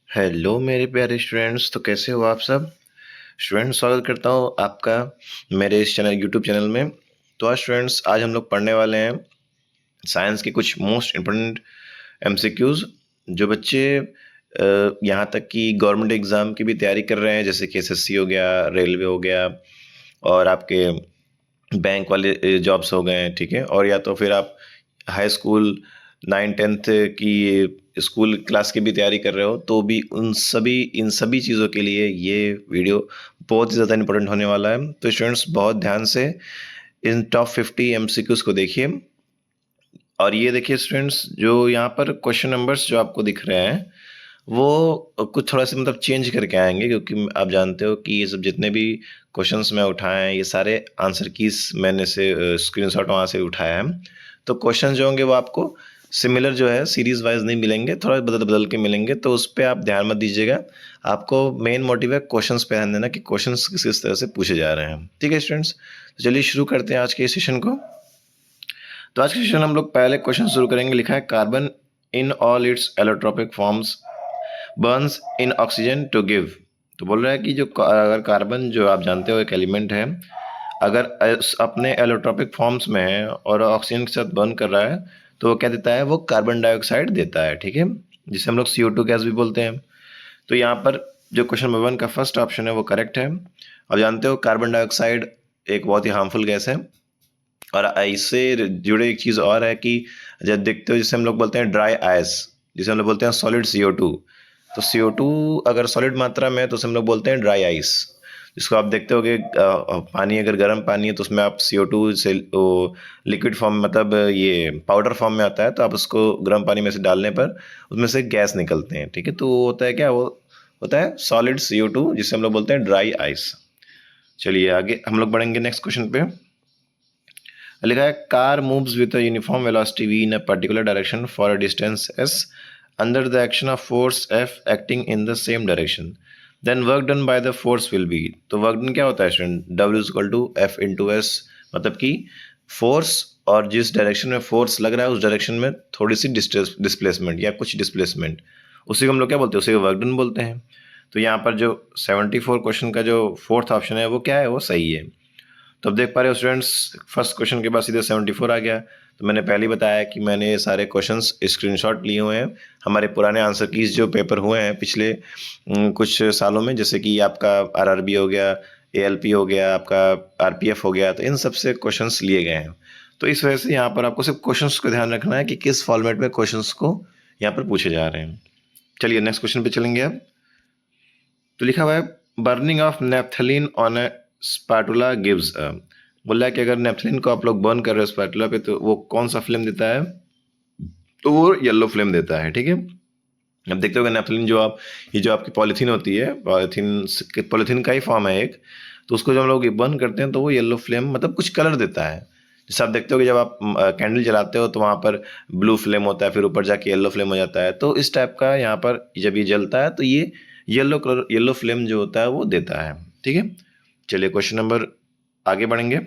Hello मेरे प्यारे students, तो कैसे हो आप सब स्टूडेंट्स। स्वागत करता हूँ आपका मेरे इस चैनल यूट्यूब चैनल में। तो आज स्टूडेंट्स, आज हम लोग पढ़ने वाले हैं साइंस के कुछ मोस्ट इम्पोर्टेंट एमसीक्यूज़ जो बच्चे यहाँ तक कि गवर्नमेंट एग्ज़ाम की भी तैयारी कर रहे हैं, जैसे कि एसएससी हो गया, रेलवे हो गया और आपके बैंक वाले जॉब्स हो गए, ठीक है। और या तो फिर आप हाई स्कूल 9-10th की स्कूल क्लास की भी तैयारी कर रहे हो, तो भी इन सभी चीज़ों के लिए ये वीडियो बहुत ही ज़्यादा इंपॉर्टेंट होने वाला है। तो स्टूडेंट्स, बहुत ध्यान से इन टॉप 50 एमसीक्यूज़ को देखिए। और ये देखिए स्टूडेंट्स, जो यहाँ पर क्वेश्चन नंबर्स जो आपको दिख रहे हैं, वो कुछ थोड़ा सा मतलब चेंज करके आएंगे, क्योंकि आप जानते हो कि ये सब जितने भी क्वेश्चंस मैं उठाए हैं, ये सारे आंसर कीज मैंने से स्क्रीनशॉट वहाँ से उठाया है। तो क्वेश्चन जो होंगे वो आपको सिमिलर जो है सीरीज वाइज नहीं मिलेंगे, थोड़ा बदल बदल के मिलेंगे, तो उस पर आप ध्यान मत दीजिएगा। आपको मेन मोटिव है क्वेश्चंस पे ध्यान देना कि क्वेश्चंस किस तरह से पूछे जा रहे हैं, ठीक है स्टूडेंट्स। तो चलिए शुरू करते हैं आज के इस सेशन को। तो आज के सेशन हम लोग पहले क्वेश्चन शुरू करेंगे। लिखा है, carbon in all its allotropic forms burns in oxygen to give. तो बोल रहा है कि जो अगर कार्बन, जो आप जानते हो एक एलिमेंट है, अगर अपने एलोट्रोपिक फॉर्म्स में है और ऑक्सीजन के साथ बर्न कर रहा है, तो वो क्या देता है? वो कार्बन डाइऑक्साइड देता है, ठीक है, जिसे हम लोग CO2 गैस भी बोलते हैं। तो यहाँ पर जो क्वेश्चन नंबर 1 का फर्स्ट ऑप्शन है वो करेक्ट है। और जानते हो कार्बन डाइऑक्साइड एक बहुत ही हार्मफुल गैस है। और इससे जुड़े एक चीज़ और है कि जब देखते हो, जिसे हम लोग बोलते हैं ड्राई आइस, जिसे हम लोग बोलते हैं सॉलिड CO2। तो CO2 अगर सॉलिड मात्रा में है तो उसे हम लोग बोलते हैं ड्राई आइस। जिसको आप देखते हो कि पानी, अगर गर्म पानी है तो उसमें आप CO2 से लिक्विड फॉर्म, मतलब ये पाउडर फॉर्म में आता है, तो आप उसको गर्म पानी में से डालने पर उसमें से गैस निकलते हैं, ठीक है। तो वो होता है क्या? वो होता है सॉलिड CO2, जिसे हम लोग बोलते हैं ड्राई आइस। चलिए आगे हम लोग बढ़ेंगे नेक्स्ट क्वेश्चन पे। लिखा है, car moves with a uniform velocity v in a particular direction for a distance s under the action of force F acting in the same direction, then work done by the force will be। तो work done क्या होता है student? W is equal to F into S, मतलब कि force और जिस direction में force लग रहा है उस डायरेक्शन में थोड़ी सी डिस्प्लेसमेंट या कुछ डिस्प्लेसमेंट, उसी को हम लोग क्या बोलते हैं? उसी को वर्क डन बोलते हैं। तो यहाँ पर जो 74 क्वेश्चन का जो फोर्थ ऑप्शन है वो क्या है? वो सही है। तो अब देख पा रहे हो स्टूडेंट्स, फर्स्ट क्वेश्चन के बाद सीधे 74 आ गया। तो मैंने पहले ही बताया कि मैंने सारे क्वेश्चंस स्क्रीनशॉट लिए हुए हैं हमारे पुराने आंसर कीज जो पेपर हुए हैं पिछले कुछ सालों में, जैसे कि आपका RRB हो गया, ALP हो गया, आपका RPF हो गया, तो इन सब से क्वेश्चंस लिए गए हैं। तो इस वजह से यहाँ पर आपको सिर्फ क्वेश्चंस को ध्यान रखना है कि किस फॉर्मेट में क्वेश्चंस को यहाँ पर पूछे जा रहे हैं। चलिए नेक्स्ट क्वेश्चन पे चलेंगे अब। तो लिखा हुआ है, burning of naphthalene on A spatula gives a. बोला है कि अगर नेफ्थलीन को आप लोग बर्न कर रहे हो स्पैटुला पे, तो वो कौन सा फ्लेम देता है? तो वो येलो फ्लेम देता है, ठीक है। अब देखते हो नेफ्थलीन, जो आप, ये जो आपकी पॉलीथीन होती है, पॉलीथीन का ही फॉर्म है एक, तो उसको जब हम लोग बर्न करते हैं तो वो येलो फ्लेम, मतलब कुछ कलर देता है। जैसे आप देखते हो कि जब आप कैंडल जलाते हो तो वहाँ पर ब्लू फ्लेम होता है, फिर ऊपर जाके येलो फ्लेम हो जाता है। तो इस टाइप का यहाँ पर जब ये जलता है तो ये येलो कलर, येलो फ्लेम जो होता है वो देता है, ठीक है। चलिए क्वेश्चन नंबर आगे बढ़ेंगे।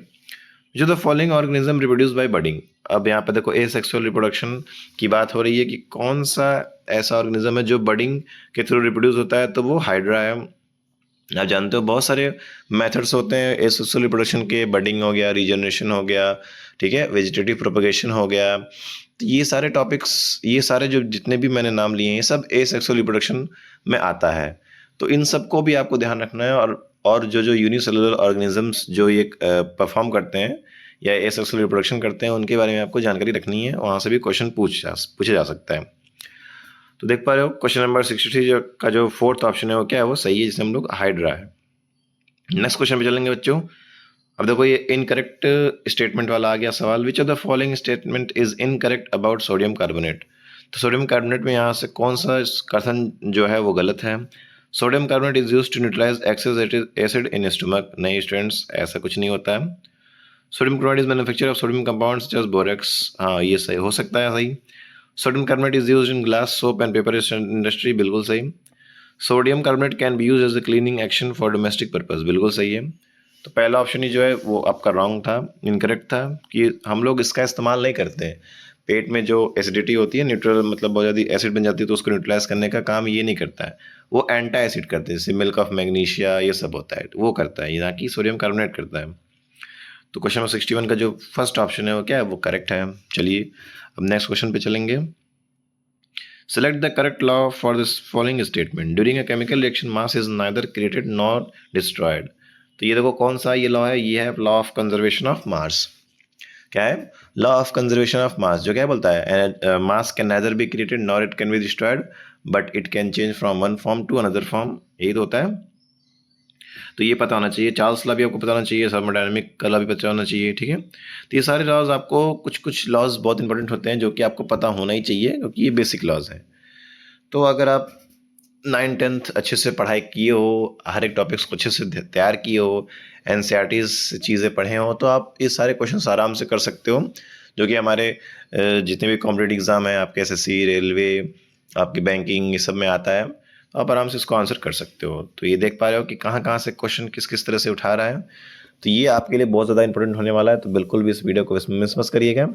जो the following organism reproduce by budding. अब यहाँ पे देखो एसेक्सुअल रिप्रोडक्शन की बात हो रही है कि कौन सा ऐसा ऑर्गेनिज्म है जो बडिंग के थ्रू रिप्रोड्यूस होता है, तो वो हाइड्रा है। आप जानते हो बहुत सारे मेथड्स होते हैं एसेक्सुअल रिप्रोडक्शन के, बडिंग हो गया, रीजनरेशन हो गया, ठीक है, वेजिटेटिव प्रोपगेशन हो गया। तो ये सारे टॉपिक्स, ये सारे जो जितने भी मैंने नाम लिए हैं, ये सब एसेक्सुअल रिप्रोडक्शन में आता है। तो इन सबको भी आपको ध्यान रखना है। और जो यूनिसेलुलर ऑर्गेनिजम्स जो ये परफॉर्म करते हैं या एसेक्सुअल रिप्रोडक्शन करते हैं, उनके बारे में आपको जानकारी रखनी है। वहाँ से भी क्वेश्चन पूछा जा सकता है। तो देख पा रहे हो क्वेश्चन नंबर 63 का जो फोर्थ ऑप्शन है वो क्या है? वो सही है, जिसे हम लोग हाइड्रा है। नेक्स्ट क्वेश्चन पे चलेंगे बच्चों। अब देखो ये इनकरेक्ट स्टेटमेंट वाला आ गया सवाल। विच of the following statement is incorrect about sodium carbonate. तो सोडियम कार्बोनेट में यहाँ से कौन सा कथन जो है वो गलत है? Sodium carbonate is use to neutralize excess acid in stomach. नहीं स्टूडेंट्स, ऐसा कुछ नहीं होता है। Sodium chloride is manufacture of sodium compounds such as borax. हाँ, ये सही हो सकता है, सही। Sodium carbonate is use in glass, soap and paper industry. बिल्कुल सही। Sodium carbonate can be use as a cleaning action for domestic purpose. बिल्कुल सही है। तो पहला ऑप्शन ही जो है वो आपका रॉन्ग था, इनकरेक्ट था, कि हम लोग इसका इस्तेमाल नहीं करते हैं। पेट में जो एसिडिटी होती है, न्यूट्रल मतलब बहुत ज़्यादा एसिड बन जाती है, तो उसको न्यूट्रलाइज करने का काम ये नहीं करता है, वो एंटा एसिड करते हैं, जैसे मिल्क ऑफ मैग्नीशिया ये सब होता है, वो करता है, ये ना कि सोडियम कार्बोनेट करता है। तो क्वेश्चन नंबर 61 का जो फर्स्ट ऑप्शन है वो क्या है, वो करेक्ट है। चलिए अब नेक्स्ट क्वेश्चन पे चलेंगे। Select the correct law for this following statement. During a chemical reaction, mass is neither created nor destroyed. तो ये देखो कौन सा ये लॉ है, ये है law of conservation of mass. क्या है? Law of conservation of mass, जो क्या बोलता है, mass can neither be created nor it can be destroyed, but it can change from one form to another form, यही तो होता है। तो ये पता होना चाहिए, चार्ल्स लॉ भी आपको पता होना चाहिए, थर्मोडायनामिक का लॉ भी पता होना चाहिए, ठीक है। तो ये सारे लॉज आपको, कुछ कुछ लॉज बहुत इंपॉर्टेंट होते हैं जो कि आपको पता होना ही चाहिए, क्योंकि ये बेसिक लॉज हैं। तो अगर आप 9th-10th अच्छे से पढ़ाई किए हो, हर एक टॉपिक्स को अच्छे से तैयार किए हो, एनसीईआरटीज़ चीज़ें पढ़े हो, तो आप ये सारे क्वेश्चन आराम से कर सकते हो, जो कि हमारे जितने भी कॉम्पिटेटिव एग्ज़ाम हैं, आपके एसएससी, रेलवे, आपकी बैंकिंग, ये सब में आता है, तो आप आराम से इसको आंसर कर सकते हो। तो ये देख पा रहे हो कि कहाँ कहाँ से क्वेश्चन किस किस तरह से उठा रहा है। तो ये आपके लिए बहुत ज़्यादा इंपॉर्टेंट होने वाला है, तो बिल्कुल भी इस वीडियो को मिस मत करिएगा।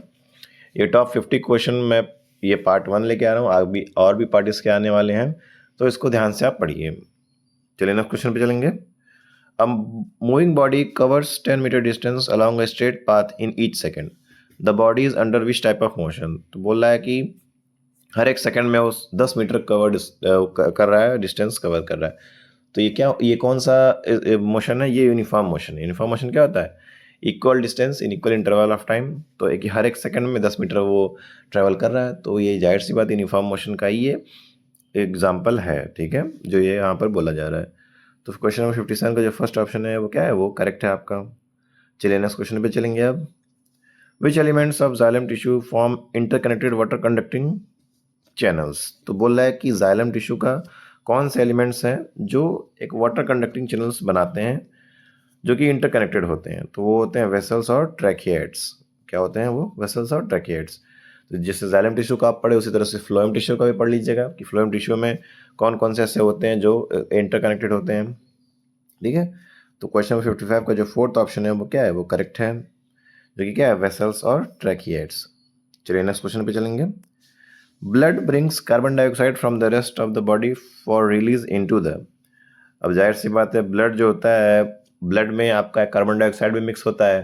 ये टॉप 50 क्वेश्चन मैं ये पार्ट 1 लेके आ रहा हूँ, आगे भी और भी पार्ट इसके आने वाले हैं, तो इसको ध्यान से आप पढ़िए। चलिए नेक्स्ट क्वेश्चन पे चलेंगे। A moving body covers 10 metre distance along a straight path in each second, the body is under which type of motion. तो बोल रहा है कि हर एक सेकंड में वो 10 मीटर कवर कर रहा है, डिस्टेंस कवर कर रहा है। तो ये क्या, ये कौन सा मोशन है, ये यूनिफॉर्म मोशन है। यूनिफॉर्म मोशन क्या होता है? Equal distance in equal interval of time, तो एक हर एक सेकंड में 10 मीटर वो ट्रैवल कर रहा है, तो ये जाहिर सी बात यूनिफॉर्म मोशन का ही ये एग्जाम्पल है, ठीक है, जो ये यहाँ पर बोला जा रहा है। तो क्वेश्चन नंबर 57 का जो फर्स्ट ऑप्शन है वो क्या है, वो करेक्ट है आपका। चलिए नेक्स्ट क्वेश्चन पे चलेंगे अब। विच elements of xylem tissue form interconnected water conducting channels. तो बोल रहा है कि जाइलम टिश्यू का कौन से एलिमेंट्स हैं जो एक वाटर कंडक्टिंग चैनल्स बनाते हैं, जो कि इंटरकनेक्टेड होते हैं। तो वो होते हैं वेसल्स और ट्रैकिएट्स। क्या होते हैं वो? वेसल्स और ट्रैकिएट्स। तो जैसे जाइलम टिश्यू का आप पढ़े, उसी तरह से फ्लोएम टिश्यू का भी पढ़ लीजिएगा कि फ्लोएम टिश्यू में कौन कौन से ऐसे होते हैं जो इंटरकनेक्टेड होते हैं, ठीक है। तो क्वेश्चन नंबर 55 का जो फोर्थ ऑप्शन है वो क्या है, वो करेक्ट है, जो कि क्या है, वेसल्स और ट्रैकिएट्स। चलिए नेक्स्ट क्वेश्चन पे चलेंगे। Blood brings carbon dioxide from the rest of the body for release into the. अब जाहिर सी बात है, ब्लड जो होता है, ब्लड में आपका कार्बन डाइऑक्साइड भी मिक्स होता है,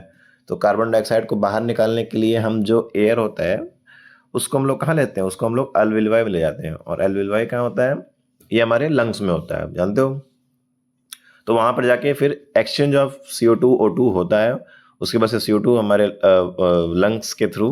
तो कार्बन डाइऑक्साइड को बाहर निकालने के लिए हम जो एयर होता है उसको हम लोग कहाँ लेते हैं, उसको हम लोग एल्विलवाई में ले जाते हैं। और एल्विलवाई कहाँ होता है? ये हमारे लंग्स में होता है, जानते हो। तो वहाँ पर जाके फिर एक्सचेंज ऑफ CO2 O2 होता है, उसके बाद से CO2 हमारे लंग्स के थ्रू,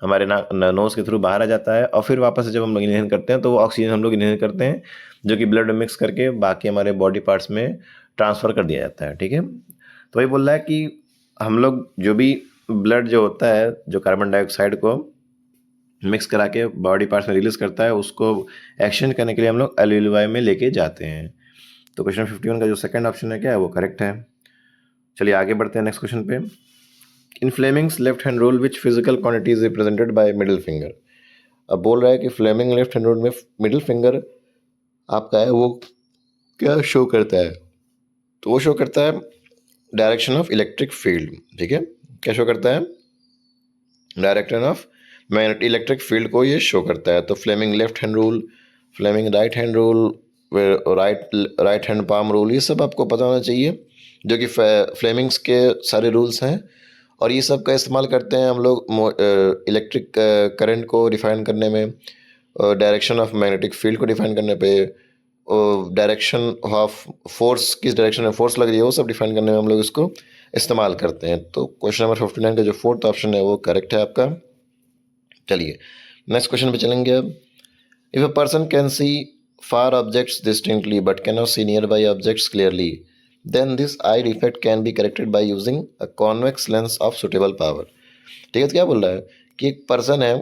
हमारे नोज के थ्रू बाहर आ जाता है, और फिर वापस से जब हम लोग इनहेल करते हैं तो वो ऑक्सीजन हम लोग इनहेल करते हैं, जो कि ब्लड में मिक्स करके बाकी हमारे बॉडी पार्ट्स में ट्रांसफ़र कर दिया जाता है, ठीक है। तो वही बोल रहा है कि हम लोग जो भी ब्लड जो होता है, जो कार्बन डाइऑक्साइड को मिक्स करा के बॉडी पार्ट्स में रिलीज करता है, उसको एक्सचेंज करने के लिए हम लोग एल्विलवाई में लेके जाते हैं। तो क्वेश्चन 51 का जो सेकंड ऑप्शन है क्या है, वो करेक्ट है। चलिए आगे बढ़ते हैं नेक्स्ट क्वेश्चन पे। In Fleming's left hand rule which physical quantity is represented by middle finger. अब बोल रहा है कि फ्लेमिंग लेफ्ट हैंड रूल में मिडिल फिंगर आपका है, वो क्या शो करता है? तो वो शो करता है डायरेक्शन ऑफ इलेक्ट्रिक फील्ड, ठीक है। क्या शो करता है? Direction of magnetic electric field को ये शो करता है। तो Fleming left hand rule, Fleming right hand rule, right hand palm rule, ये सब आपको पता होना चाहिए, जो कि फ्लेमिंग्स के सारे रूल्स हैं। और ये सब का इस्तेमाल करते हैं हम लोग इलेक्ट्रिक करंट को डिफाइन करने में, डायरेक्शन ऑफ मैग्नेटिक फील्ड को डिफाइन करने पे, डायरेक्शन ऑफ फोर्स, किस डायरेक्शन में फोर्स लग रही है, वो सब डिफाइन करने में हम लोग इसको इस्तेमाल करते हैं। तो क्वेश्चन नंबर 59 का जो फोर्थ ऑप्शन है वो करेक्ट है आपका। चलिए नेक्स्ट क्वेश्चन पे चलेंगे अब। If a person can see far objects distinctly but can not see nearby objects clearly, then this eye defect can be corrected by using a convex lens of suitable power. ठीक है, तो क्या बोल रहा है कि एक person है,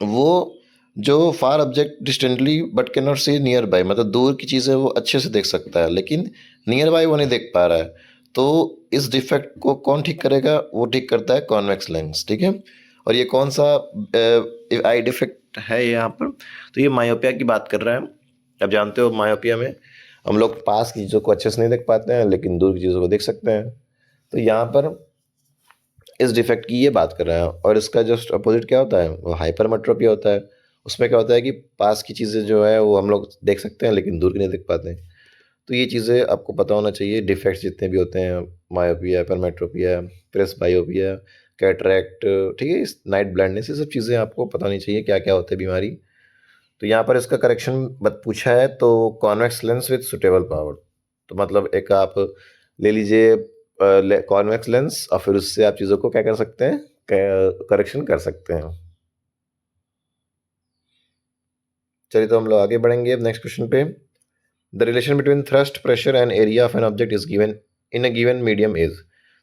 वो जो far object distantly but can not see nearby, मतलब दूर की चीज़ें वो अच्छे से देख सकता है, लेकिन नियर बाई वो नहीं देख पा रहा है। तो इस डिफेक्ट को कौन ठीक करेगा? वो ठीक करता है कॉन्वेक्स लेंस, ठीक है। और ये कौन सा आई डिफेक्ट है यहाँ पर? तो ये मायोपिया की बात कर रहा है। अब जानते हो मायोपिया में हम लोग पास की चीज़ों को अच्छे से नहीं देख पाते हैं, लेकिन दूर की चीज़ों को देख सकते हैं। तो यहाँ पर इस डिफेक्ट की ये बात कर रहे हैं। और इसका जस्ट अपोजिट क्या होता है, वो हाइपरमेट्रोपी होता है। उसमें क्या होता है कि पास की चीज़ें जो है वो हम लोग देख सकते हैं लेकिन दूर की नहीं देख पाते। तो ये चीज़ें आपको पता होना चाहिए, डिफेक्ट्स जितने भी होते हैं, मायोपिया, हाइपरमेट्रोपिया, प्रेसबायोपिया, कैटरैक्ट, ठीक है, इस नाइट ब्लाइंडनेस, ये सब चीज़ें आपको पता होनी चाहिए क्या क्या होती है बीमारी। तो यहाँ पर इसका करेक्शन पूछा है, तो convex lens with suitable power. तो मतलब एक आप ले लीजिए कॉन्वेक्स लेंस और फिर उससे आप चीज़ों को क्या कर सकते हैं, करेक्शन कर सकते हैं। चलिए तो हम लोग आगे बढ़ेंगे अब नेक्स्ट क्वेश्चन पे। The relation between thrust pressure and area of an object is given in a given medium is.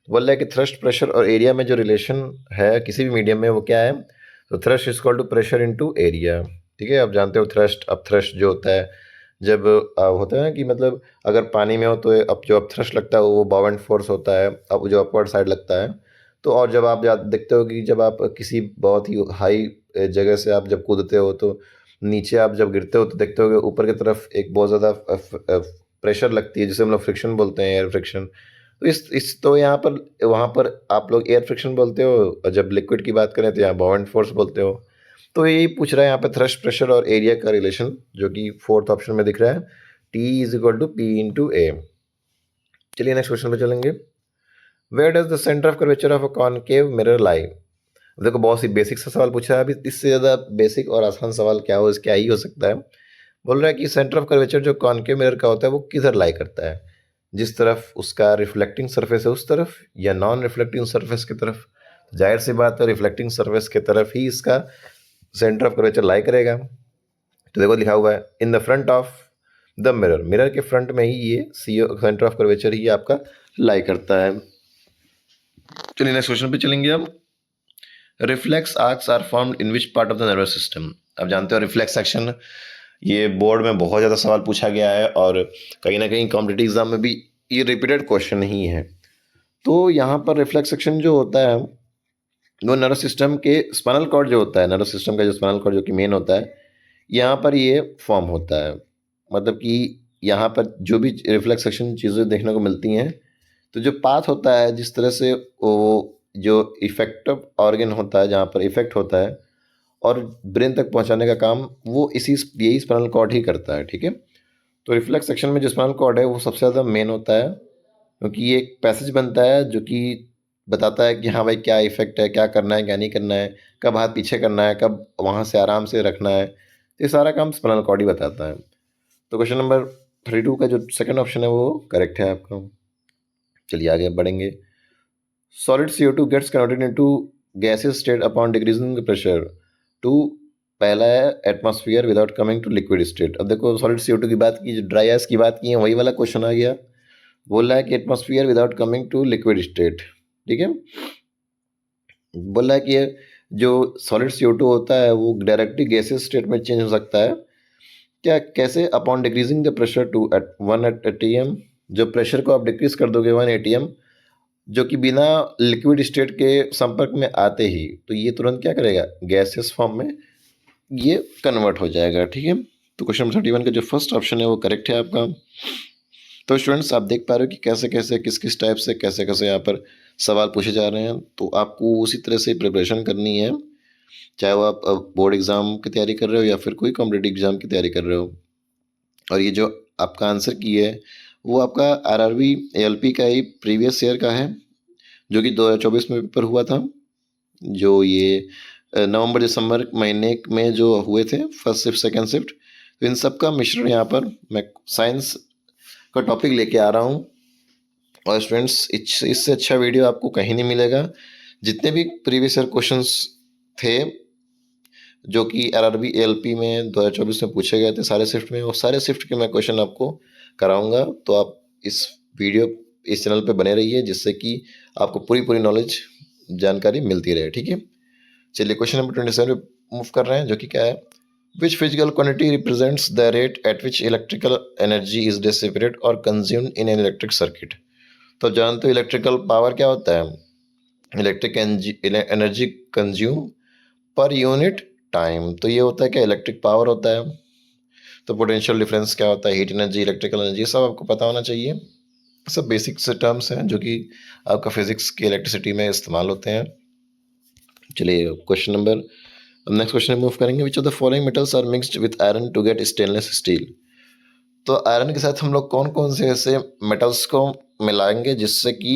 बोल रहा है कि थ्रस्ट प्रेशर और एरिया में जो रिलेशन है किसी भी मीडियम में वो क्या है, तो thrust is equal to pressure into area. ठीक है, आप जानते हो थ्रस्ट, अब थ्रस्ट जो होता है जब होता है ना कि मतलब अगर पानी में हो तो अब जो अब थ्रस्ट लगता है वो बाउंड फोर्स होता है, अब जो अपवर्ड साइड लगता है। तो और जब आप देखते हो कि जब आप किसी बहुत ही हाई जगह से आप जब कूदते हो तो नीचे आप जब गिरते हो तो देखते हो कि ऊपर की तरफ एक बहुत ज़्यादा प्रेशर लगती है जिसे हम लोग फ्रिक्शन बोलते हैं, एयर फ्रिक्शन। तो इस तो यहाँ पर वहाँ पर आप लोग एयर फ्रिक्शन बोलते हो, और जब लिक्विड की बात करें तो यहाँ बाउंड फोर्स बोलते हो। तो यही पूछ रहा है यहाँ पे थ्रस्ट प्रेशर और एरिया का रिलेशन, जो कि फोर्थ ऑप्शन में दिख रहा है, T is equal to P into A. चलिए नेक्स्ट क्वेश्चन पे चलेंगे। Where does the centre of curvature of a concave mirror lie. देखो बहुत ही बेसिक सा सवाल पूछा है, अभी इससे ज़्यादा बेसिक और आसान सवाल क्या ही हो सकता है। बोल रहा है कि सेंटर ऑफ कर्वेचर जो कॉनकेव मिरर का होता है वो किधर लाई करता है, जिस तरफ उसका रिफ्लेक्टिंग सरफेस है उस तरफ या नॉन रिफ्लेक्टिंग सरफेस की तरफ। जाहिर सी बात है रिफ्लेक्टिंग सरफेस की तरफ ही इसका सेंटर ऑफ कर्वेचर लाई करेगा। तो देखो लिखा हुआ है in the front of the mirror, mirror के फ्रंट में ही ये सेंटर ऑफ कर्वेचर ही आपका लाई करता है। चलिए नेक्स्ट क्वेश्चन पे चलेंगे अब। Reflex arcs are formed in which part of the nervous system. अब जानते हो रिफ्लेक्स एक्शन, ये बोर्ड में बहुत ज़्यादा सवाल पूछा गया है और कहीं ना कहीं कॉम्पिटिटिव एग्जाम में भी ये रिपीटेड क्वेश्चन ही है। तो यहाँ पर रिफ्लेक्स एक्शन जो होता है वो नर्वस सिस्टम के स्पाइनल कॉर्ड जो होता है, नर्वस सिस्टम का जो स्पाइनल कॉर्ड जो कि मेन होता है, यहाँ पर ये फॉर्म होता है। मतलब कि यहाँ पर जो भी रिफ्लेक्स एक्शन चीज़ें देखने को मिलती हैं, तो जो पाथ होता है जिस तरह से वो जो इफेक्टिव ऑर्गन होता है जहाँ पर इफेक्ट होता है और ब्रेन तक पहुँचाने का काम वो यही स्पाइनल कॉर्ड ही करता है। ठीक है, तो रिफ्लेक्स सेक्शन में जो स्पाइनल कॉर्ड है वो सबसे ज़्यादा मेन होता है, क्योंकि ये एक पैसेज बनता है जो कि बताता है कि हाँ भाई क्या इफेक्ट है, क्या करना है क्या नहीं करना है, कब हाथ पीछे करना है, कब वहाँ से आराम से रखना है। तो ये सारा काम स्पाइनल कॉर्ड ही बताता है। तो क्वेश्चन नंबर 32 का जो सेकंड ऑप्शन है वो करेक्ट है आपका। चलिए आगे बढ़ेंगे। Solid CO2 gets converted into gaseous state upon decreasing the pressure to, पहला है atmosphere without coming to liquid state. अब देखो सॉलिड CO2 की बात की, जो ड्राई आइस की बात की है वही वाला क्वेश्चन आ गया। बोल रहा है कि atmosphere without coming to liquid state. ठीक है, बोल रहा है कि ये जो सॉलिड CO2 होता है वो डायरेक्टली गैसेस स्टेट में चेंज हो सकता है क्या, कैसे, upon decreasing the pressure to at 1 atm। जो प्रेशर को आप डिक्रीज कर दोगे 1 atm, जो कि बिना लिक्विड स्टेट के संपर्क में आते ही, तो ये तुरंत क्या करेगा, गैसेस फॉर्म में ये कन्वर्ट हो जाएगा। ठीक है, तो क्वेश्चन नंबर 31 का जो फर्स्ट ऑप्शन है वो करेक्ट है आपका। तो स्टूडेंट्स आप देख पा रहे हो कि कैसे कैसे किस किस टाइप से कैसे कैसे यहाँ पर सवाल पूछे जा रहे हैं। तो आपको उसी तरह से प्रिपरेशन करनी है, चाहे वो आप बोर्ड एग्ज़ाम की तैयारी कर रहे हो या फिर कोई कॉम्पिटेटिव एग्ज़ाम की तैयारी कर रहे हो। और ये जो आपका आंसर की है वो आपका RRB ALP का ही प्रीवियस ईयर का है, जो कि 2024 में पेपर हुआ था। जो ये नवंबर दिसंबर महीने में जो हुए थे, फर्स्ट शिफ्ट सेकंड शिफ्ट, तो इन सब का मिश्रण यहाँ पर मैं साइंस का टॉपिक लेके आ रहा हूँ। और स्टूडेंट्स इससे अच्छा वीडियो आपको कहीं नहीं मिलेगा। जितने भी प्रीवियस ईयर क्वेश्चंस थे जो कि RRB ALP में 2024 में पूछे गए थे सारे शिफ्ट में, वो सारे शिफ्ट के मैं क्वेश्चन आपको कराऊंगा। तो आप इस चैनल पे बने रहिए जिससे कि आपको पूरी नॉलेज जानकारी मिलती रहे। ठीक है, चलिए क्वेश्चन नंबर 27 पे मूव कर रहे हैं, जो कि क्या है, which physical quantity represents the rate at which electrical energy is dissipated और consumed in an electric circuit. तो जानते हो इलेक्ट्रिकल पावर क्या होता है, electric energy consume per unit time. तो ये होता है क्या, इलेक्ट्रिक पावर होता है। तो पोटेंशियल डिफरेंस क्या होता है, हीट एनर्जी, इलेक्ट्रिकल एनर्जी, सब आपको पता होना चाहिए। सब बेसिक से टर्म्स हैं जो कि आपका फिजिक्स की इलेक्ट्रिसिटी में इस्तेमाल होते हैं। चलिए question number next question move करेंगे। Which of the following metals are mixed with iron to get stainless steel. तो आयरन के साथ हम लोग कौन कौन से ऐसे मेटल्स को मिलाएंगे जिससे कि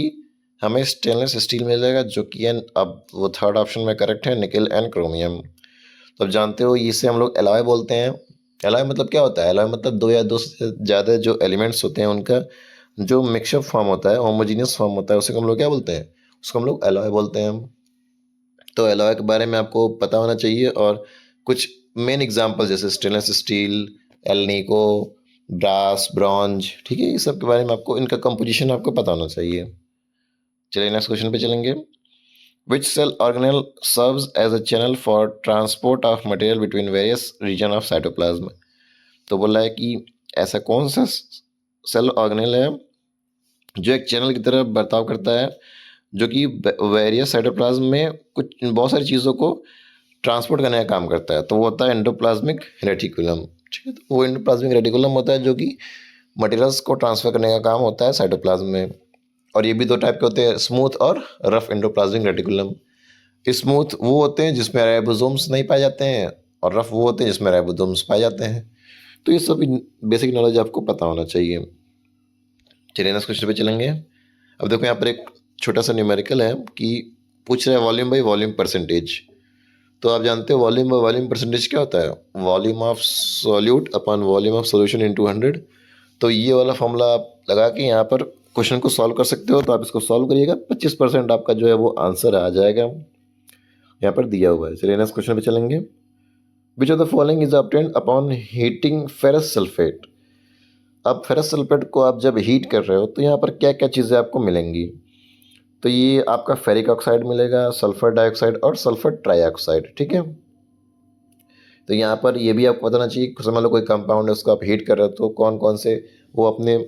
हमें स्टेनलेस स्टील मिलेगा, जो कि अब वो थर्ड ऑप्शन में करेक्ट है, निकेल एंड क्रोमियम। तो अब जानते हो इसे हम लोग एलॉय बोलते हैं। एलॉय मतलब क्या होता है? एलॉय मतलब दो या दो से ज़्यादा जो एलिमेंट्स होते हैं उनका जो मिक्सअप फॉर्म होता है, होमोजीनियस फॉर्म होता है, उसे हम लोग क्या बोलते हैं? उसको हम लोग एलॉय बोलते हैं। तो एलॉय के बारे में आपको पता होना चाहिए और कुछ मेन एग्जांपल जैसे stainless steel, alnico, brass, bronze, ठीक है, ये सब के बारे में आपको इनका कंपोजिशन आपको पता होना चाहिए। चलिए नेक्स्ट क्वेश्चन पे चलेंगे। Which cell organelle serves as a channel for transport of material between various region of cytoplasm. तो बोला है कि ऐसा कौन सा सेल ऑर्गेनेल है जो एक चैनल की तरह बर्ताव करता है, जो कि वेरियस साइटोप्लाज्म में कुछ बहुत सारी चीज़ों को ट्रांसपोर्ट करने का काम करता है। तो वो होता है एंडोप्लाज्मिक रेटिकुलम। ठीक है, तो वो एंडोप्लाज्मिक रेटिकुलम होता है जो कि मटेरियल्स को ट्रांसफर करने का काम होता है साइटोप्लाज्म में। और ये भी दो टाइप के होते हैं, स्मूथ और रफ एंडोप्लाज्मिक रेटिकुलम। स्मूथ वो होते हैं जिसमें राइबोसोम्स नहीं पाए जाते हैं, और रफ वो होते हैं जिसमें राइबोसोम्स पाए जाते हैं। तो ये सब बेसिक नॉलेज आपको पता होना चाहिए। चलिए नेक्स्ट क्वेश्चन पे चलेंगे। अब देखो यहाँ पर एक छोटा सा न्यूमेरिकल है कि पूछ रहा है वॉल्यूम बाई वॉल्यूम परसेंटेज। तो आप जानते हो वॉल्यूम बाई वॉल्यूम परसेंटेज क्या होता है? Volume of solute upon volume of solution into 100। तो ये वाला फॉर्मूला आप लगा के यहाँ पर क्वेश्चन को सॉल्व कर सकते हो। तो आप इसको सॉल्व करिएगा, 25% आपका जो है वो आंसर आ जाएगा, यहाँ पर दिया हुआ है। चलिए नेक्स्ट क्वेश्चन पे चलेंगे। Which of the following is obtained upon heating ferrous sulphate. अब फेरस सल्फेट को आप जब हीट कर रहे हो तो यहाँ पर क्या क्या चीज़ें आपको मिलेंगी? तो ये आपका फेरिक ऑक्साइड मिलेगा, सल्फर डाइऑक्साइड और सल्फर ट्राइऑक्साइड। ठीक है, तो यहाँ पर ये भी आपको बताना चाहिए, समझ लो कोई कंपाउंड है उसको आप हीट कर रहे हो तो कौन कौन से वो अपने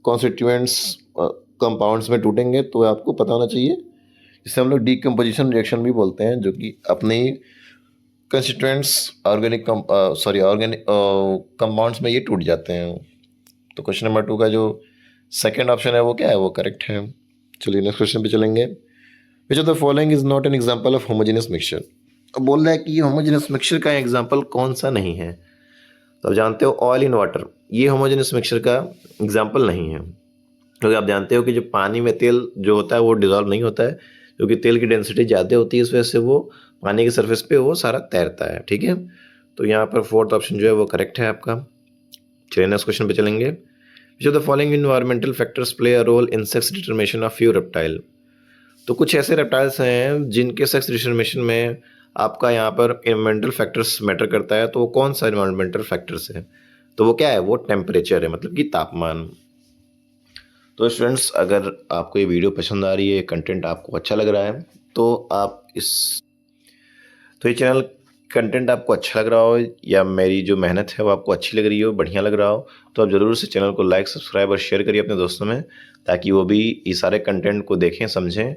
कॉन्स्टिट्यूएंट्स कंपाउंड्स में टूटेंगे, तो आपको पता होना चाहिए। इसे हम लोग डीकम्पोजिशन रिएक्शन भी बोलते हैं, जो कि अपने ही कंस्टिट्यूएंट्स ऑर्गेनिक कंपाउंड्स में ये टूट जाते हैं। तो क्वेश्चन नंबर 2 का जो सेकेंड ऑप्शन है वो क्या है? वो करेक्ट है। चलिए नेक्स्ट क्वेश्चन पे चलेंगे। Which of the following is not an example of homogeneous mixture. अब बोल रहा है कि होमोजेनियस मिक्सचर का एग्जाम्पल कौन सा नहीं है। तो आप जानते हो ऑयल इन वाटर, ये होमोजेनियस मिक्सचर का एग्जाम्पल नहीं है, क्योंकि आप जानते हो कि जो पानी में तेल जो होता है वो डिजॉल्व नहीं होता है, क्योंकि तेल की डेंसिटी ज़्यादा होती है, इस वजह से वो पानी की सरफेस पे वो सारा तैरता है। ठीक है, तो यहाँ पर फोर्थ ऑप्शन जो है वो करेक्ट है आपका। चलिए नेक्स्ट क्वेश्चन पे चलेंगे। Which of the following environmental factors play a role in sex determination of few reptile. तो कुछ ऐसे रेप्टाइल्स हैं जिनके सेक्स डिटर्मिनेशन में आपका यहाँ पर इन्वायरमेंटल फैक्टर्स मैटर करता है। तो वो कौन सा इन्वायरमेंटल फैक्टर्स है? तो वो क्या है? वो टेम्परेचर है, मतलब कि तापमान। तो स्टूडेंट्स, अगर आपको ये वीडियो पसंद आ रही है, कंटेंट आपको अच्छा लग रहा है, तो आप ये चैनल कंटेंट आपको अच्छा लग रहा हो या मेरी जो मेहनत है वो आपको अच्छी लग रही हो, बढ़िया लग रहा हो, तो आप ज़रूर से चैनल को लाइक, सब्सक्राइब और शेयर करिए अपने दोस्तों में, ताकि वो भी ये सारे कंटेंट को देखें, समझें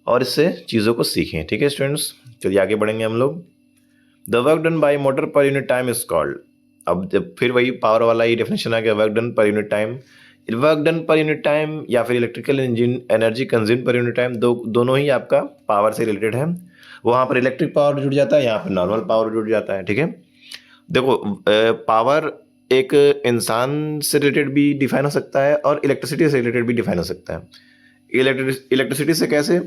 और इससे चीज़ों को सीखें। ठीक है स्टूडेंट्स, चलिए आगे बढ़ेंगे हम लोग। The work done by motor पर यूनिट टाइम इज कॉल्ड। अब जब फिर वही पावर वाला ही डेफिनेशन आ गया, वर्क डन पर यूनिट टाइम। वर्क डन पर यूनिट टाइम या फिर electrical engine energy consume per unit time, दोनों ही आपका पावर से रिलेटेड है। वहाँ पर इलेक्ट्रिक पावर जुड़ जाता है, यहाँ पर नॉर्मल पावर जुड़ जाता है। ठीक है, देखो पावर एक इंसान से रिलेटेड भी डिफाइन हो सकता है और इलेक्ट्रिसिटी से रिलेटेड भी डिफाइन हो सकता है। इलेक्ट्रिसिटी से कैसे?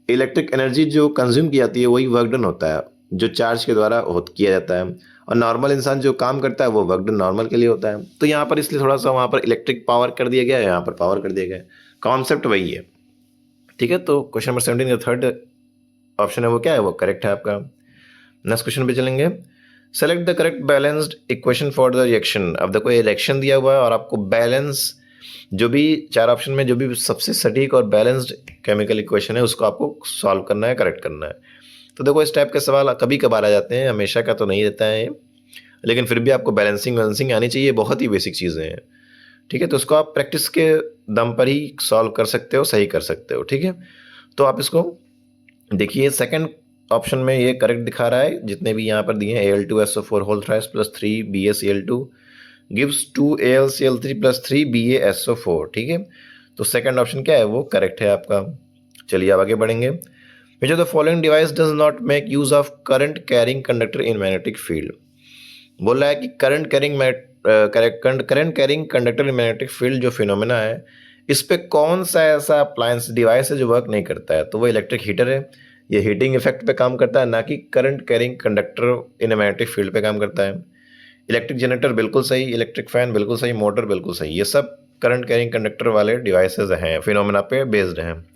इलेक्ट्रिक एनर्जी जो कंज्यूम की जाती है वही वर्क डन होता है, जो चार्ज के द्वारा किया जाता है। और नॉर्मल इंसान जो काम करता है वो वर्क डन नॉर्मल के लिए होता है। तो यहाँ पर इसलिए थोड़ा सा वहाँ पर इलेक्ट्रिक पावर कर दिया गया है, यहाँ पर पावर कर दिया गया है, कॉन्सेप्ट वही है। ठीक है, तो क्वेश्चन नंबर 17 का थर्ड ऑप्शन है वो क्या है? वो करेक्ट है आपका। नेक्स्ट क्वेश्चन पे चलेंगे। Select the correct balanced equation for the reaction. अब देखो ये रिएक्शन दिया हुआ है और आपको बैलेंस, जो भी चार ऑप्शन में जो भी सबसे सटीक और बैलेंस्ड केमिकल इक्वेशन है उसको आपको सॉल्व करना है, करेक्ट करना है। तो देखो इस टाइप के सवाल कभी कभार आ जाते हैं, हमेशा का तो नहीं रहता है, लेकिन फिर भी आपको बैलेंसिंग आनी चाहिए, बहुत ही बेसिक चीज़ें हैं। ठीक है, तो उसको आप प्रैक्टिस के दम पर ही सॉल्व कर सकते हो, सही कर सकते हो। ठीक है, तो आप इसको देखिए, सेकंड ऑप्शन में ये करेक्ट दिखा रहा है, जितने भी यहाँ पर दिए हैं, Al2SO4 whole thrice plus 3 BaCl2 gives 2AlCl3 + 3BaSO4, ठीक है। तो सेकंड ऑप्शन क्या है, वो करेक्ट है आपका। चलिए अब आगे बढ़ेंगे। विच of the following device does not make use of current carrying conductor in magnetic field. बोल रहा है कि current carrying conductor in magnetic field जो फिनोमेना है, इस पे कौन सा ऐसा अप्लायंस डिवाइस है जो वर्क नहीं करता है। तो वो इलेक्ट्रिक हीटर है। ये हीटिंग इफेक्ट पे काम करता है, ना कि current carrying conductor in magnetic field पे काम करता है। इलेक्ट्रिक जनरेटर बिल्कुल सही, इलेक्ट्रिक फैन बिल्कुल सही, मोटर बिल्कुल सही। ये सब करंट कैरिंग कंडक्टर वाले डिवाइसेज हैं, फिनोमेना पे बेस्ड हैं।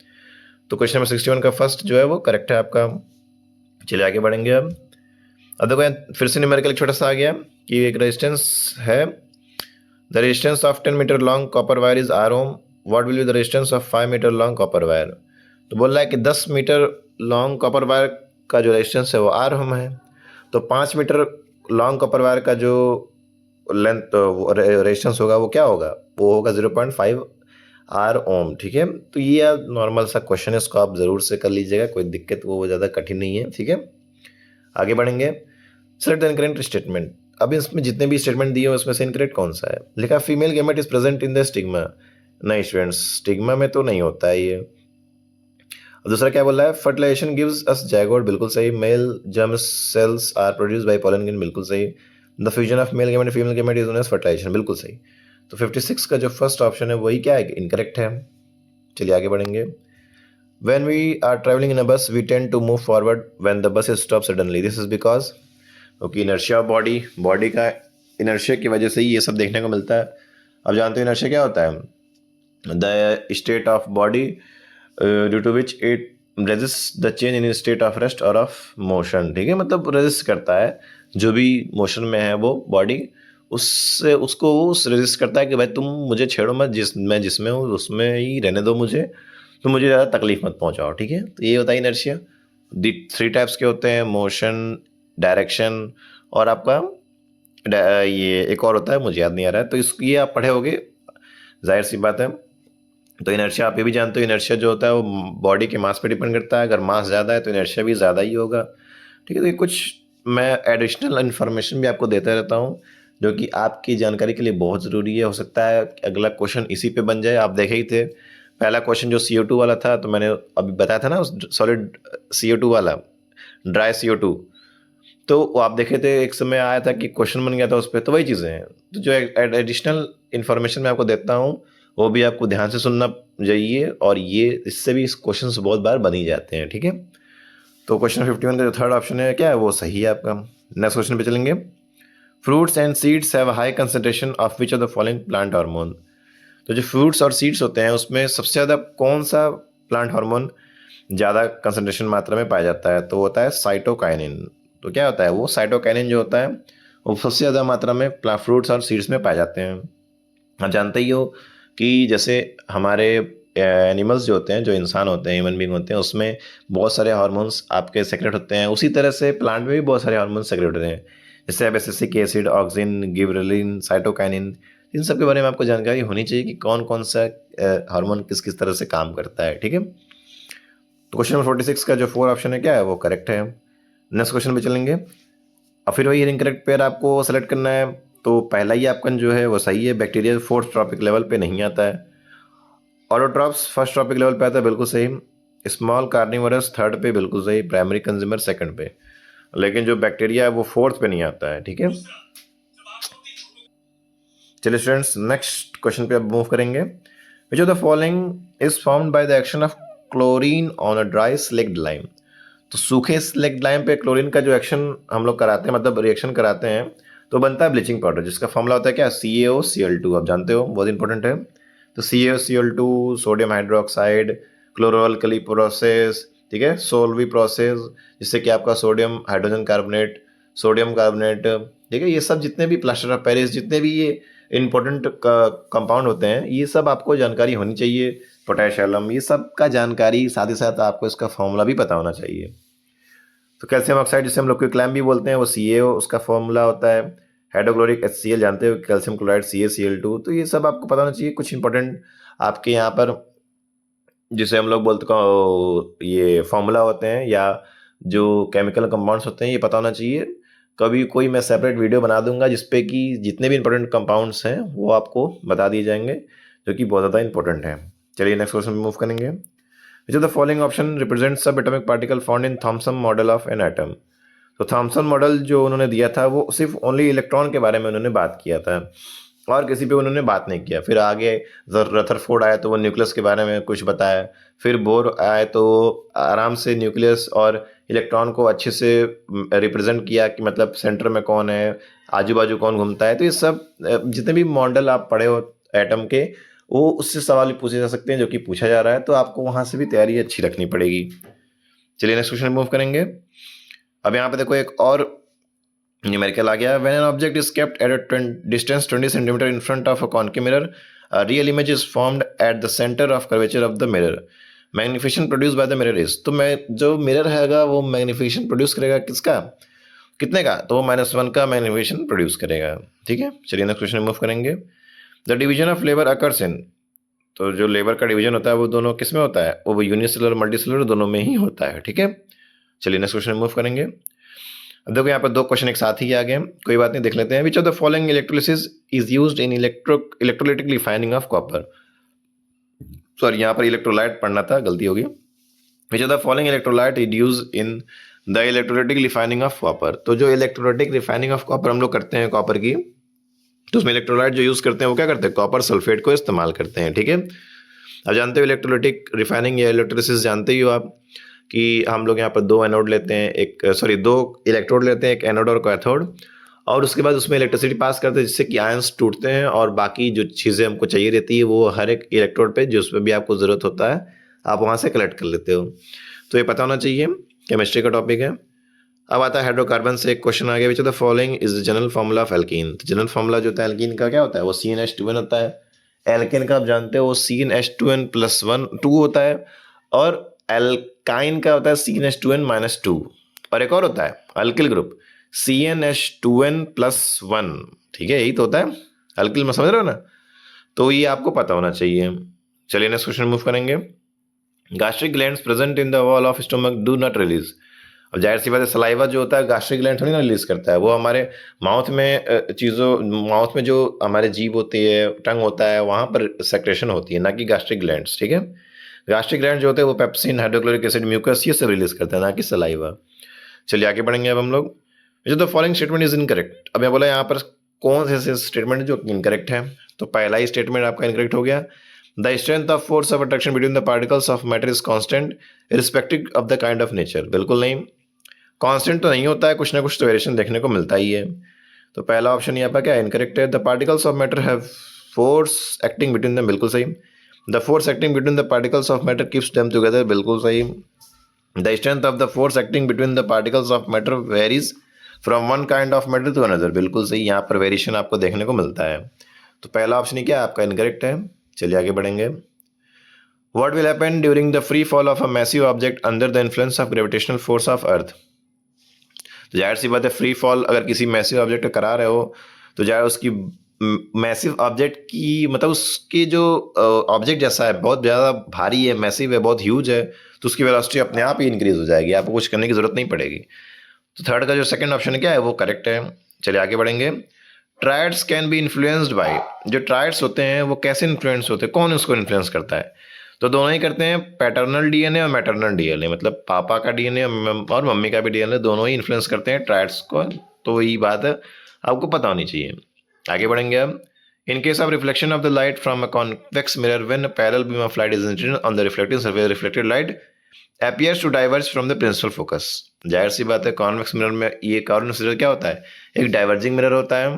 तो क्वेश्चन नंबर 61 का फर्स्ट जो है वो करेक्ट है आपका। चलिए आगे बढ़ेंगे अब देखो यहाँ फिर से न्यूमेरिकल छोटा सा आ गया कि एक रेजिस्टेंस है। The resistance of 10 metre long copper wire is R ohm, what will be the resistance of 5 metre long copper wire. तो बोल रहा है कि 10 मीटर लॉन्ग कॉपर वायर का जो रेजिस्टेंस है वो आर ओम है। तो 5 मीटर लॉन्ग कॉपर वायर का जो लेंथ रेजिस्टेंस होगा वो क्या होगा, वो होगा 0.5 आर ओम, ठीक है। तो ये नॉर्मल सा क्वेश्चन है, इसको आप ज़रूर से कर लीजिएगा, कोई दिक्कत वो ज़्यादा कठिन नहीं है, ठीक है। आगे बढ़ेंगे। Select the incorrect statement. अब इसमें जितने भी स्टेटमेंट दिए हो उसमें से इनकरेक्ट कौन सा है। लिखा female gamete is present in the stigma. नहीं स्टूडेंट्स, स्टिग्मा में तो नहीं होता है ये। दूसरा क्या बोल रहा है, फर्टिलाइजेशन गिव्स अस जायगोट, बिल्कुल सही। Male germ cells are produce by pollen grain, बिल्कुल सही। The fusion of male gamete female gamete is known as fertilisation, बिल्कुल सही। तो 56 का जो फर्स्ट ऑप्शन है वही क्या है, इनकरेक्ट है। चलिए आगे बढ़ेंगे। When we are traveling in a bus, we tend to move forward when the bus stops suddenly. This is because क्योंकि इनर्शिया ऑफ बॉडी का इनर्शिया की वजह से ही ये सब देखने को मिलता है। अब जानते हो इनर्शिया क्या होता है, the state of body due to which it resist the change in state of rest और ऑफ मोशन, ठीक है। मतलब रेजिस्ट करता है, जो भी मोशन में है वो बॉडी उससे उसको उस रेजिस्ट करता है कि भाई तुम मुझे छेड़ो मत, मैं जिसमें हूँ उसमें ही रहने दो मुझे, तो मुझे ज़्यादा तकलीफ मत पहुँचाओ, ठीक है। तो ये होता है इनर्शिया। दी 3 टाइप्स के होते हैं, मोशन, डायरेक्शन और आपका ये एक और होता है, मुझे याद नहीं आ रहा है। तो ये आप पढ़े होगे, जाहिर सी बात है। तो इनर्शिया आप ये भी जानते हो, इनर्शिया जो होता है वो बॉडी के मास पे डिपेंड करता है। अगर मास ज़्यादा है तो इनर्शिया भी ज़्यादा ही होगा, ठीक है। तो ये कुछ मैं एडिशनल इन्फॉर्मेशन भी आपको देता रहता हूँ जो कि आपकी जानकारी के लिए बहुत ज़रूरी है। हो सकता है अगला क्वेश्चन इसी पे बन जाए। आप देखे ही थे पहला क्वेश्चन जो CO2 वाला था, तो मैंने अभी बताया था ना, सॉलिड CO2 वाला, ड्राई CO2, तो वो आप देखे थे एक समय आया था कि क्वेश्चन बन गया था उस पर। तो वही चीज़ें हैं। तो जो एडिशनल इन्फॉर्मेशन मैं आपको देता हूँ वो भी आपको ध्यान से सुनना चाहिए, और ये इससे भी क्वेश्चन बहुत बार बन ही जाते हैं, ठीक है। तो क्वेश्चन 51 का जो थर्ड ऑप्शन है क्या है, वो सही है आपका। नेक्स्ट क्वेश्चन पे चलेंगे। Fruits and seeds have high concentration of which of the following plant hormone. तो जो फ्रूट्स और सीड्स होते हैं उसमें सबसे ज़्यादा कौन सा प्लांट हार्मोन ज़्यादा कंसंट्रेशन मात्रा में पाया जाता है, तो होता है साइटोकाइनिन। तो क्या होता है, वो साइटोकाइनिन जो होता है वो सबसे ज़्यादा मात्रा में फ्रूट्स और सीड्स में पाए जाते हैं। आप जानते ही हो कि जैसे हमारे एनिमल्स जो होते हैं, जो इंसान होते हैं, ह्यूमन बींग होते हैं, उसमें बहुत सारे हार्मोन्स आपके सेक्रेट होते हैं। उसी तरह से प्लांट में भी बहुत सारे हार्मोन्स सेक्रेट होते हैं, जैसे abscisic acid, auxin, gibberellin, cytokinin. इन सब के बारे में आपको जानकारी होनी चाहिए कि कौन कौन सा हार्मोन किस किस तरह से काम करता है, ठीक है। तो क्वेश्चन नंबर 46 का जो 4 ऑप्शन है क्या है, वो करेक्ट है। नेक्स्ट क्वेश्चन पे चलेंगे। अब फिर वही इनकरेक्ट पेयर आपको सेलेक्ट करना है। तो पहला ही आपका जो है वो सही है, बैक्टीरिया 4th ट्रॉपिक लेवल पे नहीं आता है। ऑटोट्रॉप्स 1st ट्रॉपिक लेवल पे आता है, बिल्कुल सही। स्मॉल कार्निवोरस 3rd पे, बिल्कुल सही। प्राइमरी कंज्यूमर 2nd पे। लेकिन जो बैक्टीरिया है वो 4th पे नहीं आता है, ठीक है। चलिए स्टूडेंट्स, नेक्स्ट क्वेश्चन पे अब मूव करेंगे। Which of the following is formed by the action of chlorine on a dry slaked lime. तो सूखे स्लेक्ड लाइम पे क्लोरीन का जो एक्शन हम लोग कराते हैं, मतलब रिएक्शन कराते हैं, तो बनता है ब्लीचिंग पाउडर, जिसका फॉर्मूला होता है क्या, CaOCl2। आप जानते हो, बहुत इंपॉर्टेंट है। तो CaOCl2, सोडियम हाइड्रोक्साइड, क्लोरोअल्कली प्रोसेस, ठीक है, सोल्वी प्रोसेस, जिससे कि आपका sodium hydrogen carbonate, sodium carbonate, ठीक है। ये सब जितने भी प्लास्टर ऑफ पेरिस, जितने भी ये इंपॉर्टेंट कंपाउंड होते हैं, ये सब आपको जानकारी होनी चाहिए। पोटेश एलम, ये सब का जानकारी, साथ ही साथ आपको इसका फॉर्मूला भी पता होना चाहिए। तो कैल्शियम ऑक्साइड, जिसे हम लोग क्विकलैम भी बोलते हैं, वो CaO, उसका फॉर्मूला होता है। हाइड्रोक्लोरिक HCl, जानते हो, कैल्शियम क्लोराइड CaCl2। तो ये सब आपको पता होना चाहिए। कुछ इंपॉर्टेंट आपके यहाँ पर जिसे हम लोग बोलते ये फॉर्मूला होते हैं या जो केमिकल कंपाउंड्स होते हैं, ये पता होना चाहिए। कभी कोई मैं सेपरेट वीडियो बना दूंगा जिसपे कि जितने भी इंपॉर्टेंट कंपाउंड्स हैं वो आपको बता दिए जाएंगे, जो कि बहुत ज़्यादा इंपॉर्टेंट है। चलिए नेक्स्ट क्वेश्चन मूव करेंगे। Which of the following option represent subatomic particle found in Thomson model of an atom. तो थॉमसन मॉडल जो उन्होंने दिया था वो सिर्फ ओनली इलेक्ट्रॉन के बारे में उन्होंने बात किया था और किसी पे उन्होंने बात नहीं किया। फिर आगे रदरफोर्ड आया तो वो न्यूक्लियस के बारे में कुछ बताया। फिर बोर आए तो वो आराम से न्यूक्लियस और इलेक्ट्रॉन को अच्छे से रिप्रेजेंट किया कि मतलब सेंटर में कौन है, आजू बाजू कौन घूमता है। तो ये सब जितने भी मॉडल आप पढ़े हो एटम के, वो उससे सवाल भी पूछे जा सकते हैं जो कि पूछा जा रहा है, तो आपको वहाँ से भी तैयारी अच्छी रखनी पड़ेगी। चलिए नेक्स्ट क्वेश्चन मूव करेंगे। अब यहाँ पे देखो एक और न्यूमेरिकल आ गया। When an object is kept at a distance 20 centimetre in front of a concave mirror, a real image is formed at the centre of curvature of the mirror. Magnification produce by the mirror is, तो मैं जो mirror हैगा वो magnification produce करेगा किसका, कितने का, तो वो -1 का मैग्निफिकेशन प्रोड्यूस करेगा। ठीक है, चलिए नेक्स्ट क्वेश्चन मूव करेंगे। The division of labour occurs in, तो जो लेबर का डिवीजन होता है वो दोनों किस में होता है, वो यूनिसेलुलर मल्टीसेलुलर दोनों में ही होता है। ठीक है, चलिए नेक्स्ट क्वेश्चन मूव करेंगे। अब देखो यहाँ पर दो क्वेश्चन एक साथ ही आ गए, कोई बात नहीं, देख लेते हैं। विच of the following electrolysis is used in electrolytic refining of copper. Sorry, यहाँ पर इलेक्ट्रोलाइट पढ़ना था, गलती होगी। विच of the following electrolyte is used in the electrolytic refining of copper. तो जो इलेक्ट्रोलाइटिक रिफाइनिंग ऑफ कॉपर हम लोग करते हैं कॉपर की, तो उसमें इलेक्ट्रोलाइट जो यूज करते हैं वो क्या करते हैं, कॉपर सल्फेट को इस्तेमाल करते हैं। ठीक है, अब जानते हो इलेक्ट्रोलाइटिक रिफाइनिंग या इलेक्ट्रोलिसिस जानते ही हो आप कि हम लोग यहाँ पर दो एनोड लेते हैं, दो इलेक्ट्रोड लेते हैं, एक एनोड और कैथोड, और उसके बाद उसमें इलेक्ट्रिसिटी पास करते हैं जिससे कि आयंस टूटते हैं और बाकी जो चीज़ें हमको चाहिए रहती है वो हर एक इलेक्ट्रोड पे जिस पर भी आपको ज़रूरत होता है आप वहाँ से कलेक्ट कर लेते हो। तो ये पता होना चाहिए, केमिस्ट्री का टॉपिक है। अब आता है हाइड्रोकार्बन से एक क्वेश्चन आ गया। विच of the following is the general formula of alkene. तो जनरल फॉर्मूला जो होता है एल्कीन का क्या होता है, वो CnH2n होता है। एल्केन का आप जानते हो वो CnH2n+1 होता है, और एल्काइन का होता है CnH2n-2, और एक और होता है अल्किल ग्रुप CnH2n+1। ठीक है, यही तो होता है अल्किल में, समझ रहे हो ना, तो ये आपको पता होना चाहिए। चलिए नेक्स्ट क्वेश्चन मूव करेंगे। Gastric glands present in the wall of stomach do not release. और जाहिर सी बात है सलाइवा जो होता है गैस्ट्रिक ग्लैंड थोड़ी ना रिलीज करता है, वो हमारे माउथ में जो हमारे जीभ होती है, टंग होता है, वहाँ पर सेक्रेशन होती है, ना कि गैस्ट्रिक ग्लैंड्स। ठीक है, गैस्ट्रिक ग्लैंड जो होते हैं वो पेप्सिन, हाइड्रोक्लोरिक एसिड, म्यूकस, ये सब रिलीज करते हैं, ना कि सलाइवा। चलिए आगे बढ़ेंगे अब हम लोग। जो the following statement is incorrect. अब मैं बोला यहाँ पर कौन से ऐसे स्टेटमेंट जो इनकरेक्ट है, तो पहला ही स्टेटमेंट आपका इनकरेक्ट हो गया। The strength of force of attraction between the particles of matter is constant irrespective of the kind of nature. बिल्कुल नहीं, कांस्टेंट तो नहीं होता है, कुछ ना कुछ तो वेरिएशन देखने को मिलता ही है। तो पहला ऑप्शन यहाँ पर क्या इनकरेक्ट है। The particles of matter have force acting between them, बिल्कुल सही। The force acting between the particles of matter keeps them together, बिल्कुल सही। The strength of the force acting between the particles of matter varies from one kind of matter to another, बिल्कुल सही, यहाँ पर variation आपको देखने को मिलता है। तो पहला ऑप्शन ही क्या आपका इनकरेक्ट है। चलिए आगे बढ़ेंगे। What will happen during the free fall of a massive object under the influence of gravitational force of Earth? तो जाहिर सी बात है फ्री फॉल अगर किसी मैसिव ऑब्जेक्ट करा रहे हो तो जाहिर उसकी मैसिव ऑब्जेक्ट की मतलब उसकी जो ऑब्जेक्ट जैसा है बहुत ज़्यादा भारी है, मैसिव है, बहुत ह्यूज है, तो उसकी वेलोसिटी अपने आप ही इंक्रीज हो जाएगी, आपको कुछ करने की जरूरत नहीं पड़ेगी। तो थर्ड का जो सेकंड ऑप्शन क्या है वो करेक्ट है। चलिए आगे बढ़ेंगे। Triads can be influenced by, जो ट्राइड्स होते हैं वो कैसे इन्फ्लुएंस होते हैं, कौन उसको इन्फ्लुएंस करता है, तो दोनों ही करते हैं, पैटर्नल डीएनए और मैटरनल डीएनए, मतलब पापा का डीएनए और मम्मी का भी डीएनए, दोनों ही इन्फ्लुएंस करते हैं ट्राइड्स को। तो यही बात है आपको पता होनी चाहिए। आगे बढ़ेंगे अब। In case of reflection of the light from a convex mirror when a parallel beam of light is incident on the reflecting surface, reflected light appears to diverge from the principal focus। जाहिर सी बात है convex mirror में ये convex mirror क्या होता है, एक diverging mirror होता है,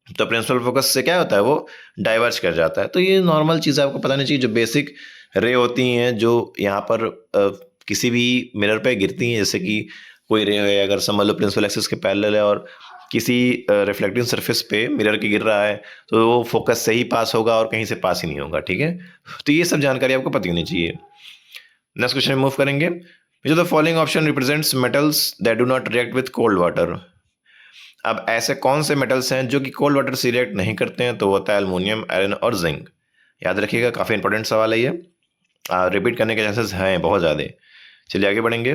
तो प्रिंसिपल फोकस से क्या होता है वो डाइवर्ज कर जाता है। तो ये नॉर्मल चीज़ आपको पता नहीं चाहिए, जो बेसिक रे होती हैं जो यहाँ पर किसी भी मिरर पे गिरती हैं, जैसे कि कोई रे है अगर समझ लो प्रिंसिपल एक्सिस के पैरेलल है और किसी रिफ्लेक्टिंग सरफेस पे मिरर के गिर रहा है तो वो फोकस से ही पास होगा और कहीं से पास ही नहीं होगा। ठीक है, तो ये सब जानकारी आपको पता होनी चाहिए। नेक्स्ट क्वेश्चन मूव करेंगे। Which of the following option represents metals that do not react with cold water. अब ऐसे कौन से मेटल्स हैं जो कि कोल्ड वाटर से रिएक्ट नहीं करते हैं, तो वो होता है एल्युमिनियम, आयरन और जिंक। याद रखिएगा, काफ़ी इंपॉर्टेंट सवाल है ये, रिपीट करने के चांसेस हैं बहुत ज़्यादा। चलिए आगे बढ़ेंगे।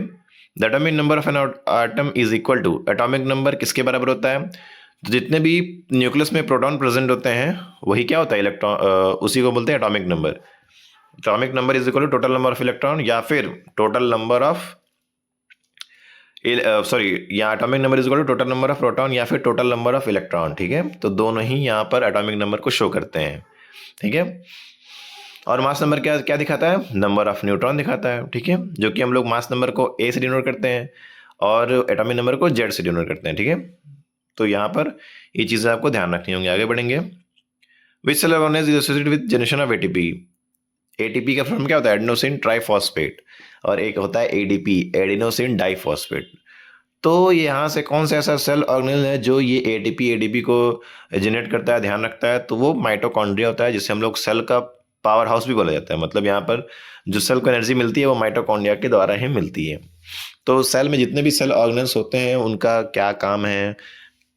The atomic number of an atom is equal to, atomic number किसके बराबर होता है? तो जितने भी न्यूक्लियस में प्रोटॉन प्रेजेंट होते हैं वही क्या होता है? इलेक्ट्रॉन, उसी को बोलते हैं atomic number. Atomic number is equal to total number of electron या फिर टोटल नंबर ऑफ सॉरी, यहाँ atomic number is equal to total number of proton या फिर टोटल नंबर ऑफ इलेक्ट्रॉन। ठीक है, तो दोनों ही यहाँ पर एटॉमिक नंबर को शो करते हैं। ठीक है, और मास नंबर क्या क्या दिखाता है? नंबर ऑफ न्यूट्रॉन दिखाता है। ठीक है, जो कि हम लोग मास नंबर को ए से डिनोट करते हैं और एटॉमिक नंबर को जेड से डिनोट करते हैं। ठीक है, तो यहाँ पर ये चीज़ें आपको ध्यान रखनी होंगी। आगे बढ़ेंगे। Which cell organelle is associated with generation of ATP. ATP का फॉर्म क्या होता है? एडेनोसिन ट्राइफॉस्फेट, और एक होता है एडीपी, एडिनोसिन डाइफॉस्फेट। तो यहाँ से कौन सा ऐसा सेल ऑर्गेनेल है जो ये एटीपी एडीपी को जनरेट करता है, ध्यान रखता है? तो वो माइटोकॉन्ड्रिया होता है, जिसे हम लोग सेल का पावर हाउस भी बोला जाता है। मतलब यहाँ पर जो सेल को एनर्जी मिलती है वो माइटोकॉन्ड्रिया के द्वारा ही मिलती है। तो सेल में जितने भी सेल ऑर्गेनेल्स होते हैं उनका क्या काम है,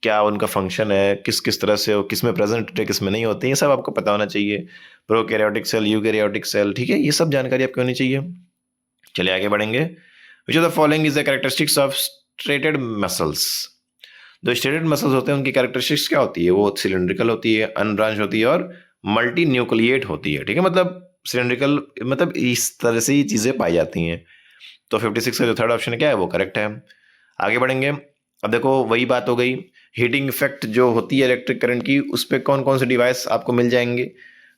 क्या उनका फंक्शन है, किस किस तरह से वो किस में प्रेजेंट होते हैं, किस में नहीं होते हैं, ये सब आपको पता होना चाहिए। प्रोकैरियोटिक सेल, यूकैरियोटिक सेल, ठीक है, ये सब जानकारी आपको होनी चाहिए। चलिए आगे बढ़ेंगे। विच of the following is the characteristics of striated muscles. जो स्ट्रेटेड मसल्स होते हैं उनकी कैरेक्टरिस्टिक्स क्या होती है? वो सिलिंड्रिकल होती है, अनब्रांच होती है और मल्टी न्यूक्लिएट होती है। ठीक है, मतलब सिलिंड्रिकल, मतलब इस तरह से ये चीज़ें पाई जाती हैं। तो 56 का जो थर्ड ऑप्शन है क्या है? वो करेक्ट है। आगे बढ़ेंगे। अब देखो वही बात हो गई, हीटिंग इफेक्ट जो होती है इलेक्ट्रिक करंट की, उस पर कौन कौन से डिवाइस आपको मिल जाएंगे?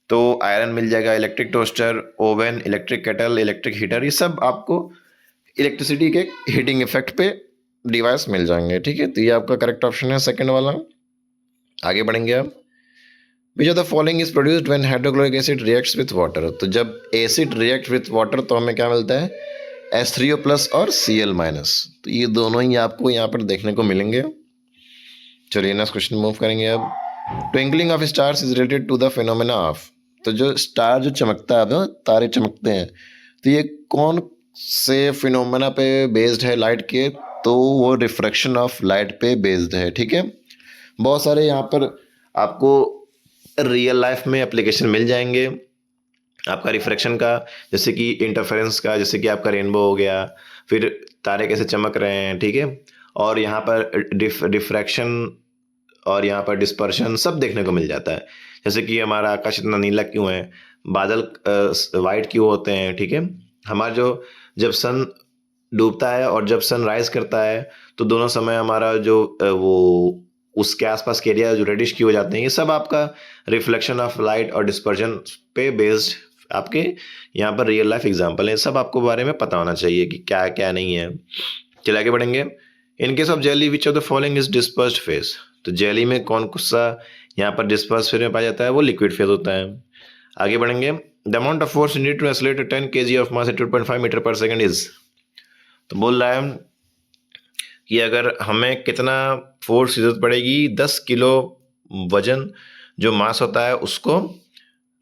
तो आयरन मिल जाएगा, electric toaster, oven, electric kettle, electric heater, ये सब आपको इलेक्ट्रिसिटी के हीटिंग इफेक्ट पे डिवाइस मिल जाएंगे। ठीक है, तो ये आपका करेक्ट ऑप्शन है सेकंड वाला। आगे बढ़ेंगे आप। विच of the following is produced when hydrochloric acid reacts with water. तो जब एसिड रिएक्ट विथ वाटर तो हमें क्या मिलता है? H3O प्लस और Cl माइनस। तो ये दोनों ही आपको यहाँ पर देखने को मिलेंगे। चलिए नेक्स्ट क्वेश्चन मूव करेंगे अब। Twinkling of stars is related to the phenomena of. तो जो स्टार जो चमकता है ना, तारे चमकते हैं, तो ये कौन से फिनोमेना पे बेस्ड है लाइट के? तो वो रिफ्रैक्शन ऑफ लाइट पे बेस्ड है। ठीक है, बहुत सारे यहाँ पर आपको रियल लाइफ में एप्लीकेशन मिल जाएंगे आपका रिफ्रैक्शन का, जैसे कि इंटरफेरेंस का, जैसे कि आपका रेनबो हो गया, फिर तारे कैसे चमक रहे हैं। ठीक है, और यहाँ पर डिफ्रैक्शन और यहाँ पर डिस्पर्शन सब देखने को मिल जाता है। जैसे कि हमारा आकाश इतना नीला क्यों है, बादल वाइट क्यों होते हैं। ठीक है, हमारा जो जब सन डूबता है और जब सन राइज करता है तो दोनों समय हमारा जो वो उसके आसपास के एरिया जो रेडिश क्यों हो जाते हैं, ये सब आपका रिफ्लेक्शन ऑफ लाइट और डिस्पर्जन पे बेस्ड आपके यहाँ पर रियल लाइफ एग्जाम्पल है। सब आपको बारे में पता होना चाहिए कि क्या क्या नहीं है। चलिए आगे बढ़ेंगे। In case of jelly which of the following is dispersed phase. तो जेली में कौन सा यहाँ पर डिस्पर्स फेज में पाया जाता है? वो लिक्विड फेज होता है। आगे बढ़ेंगे। The amount of force need to accelerate 10 kg of mass at 2.5 metre per second is. तो बोल रहा है कि अगर हमें कितना फोर्स की जरूरत पड़ेगी, 10 किलो वजन जो मास होता है उसको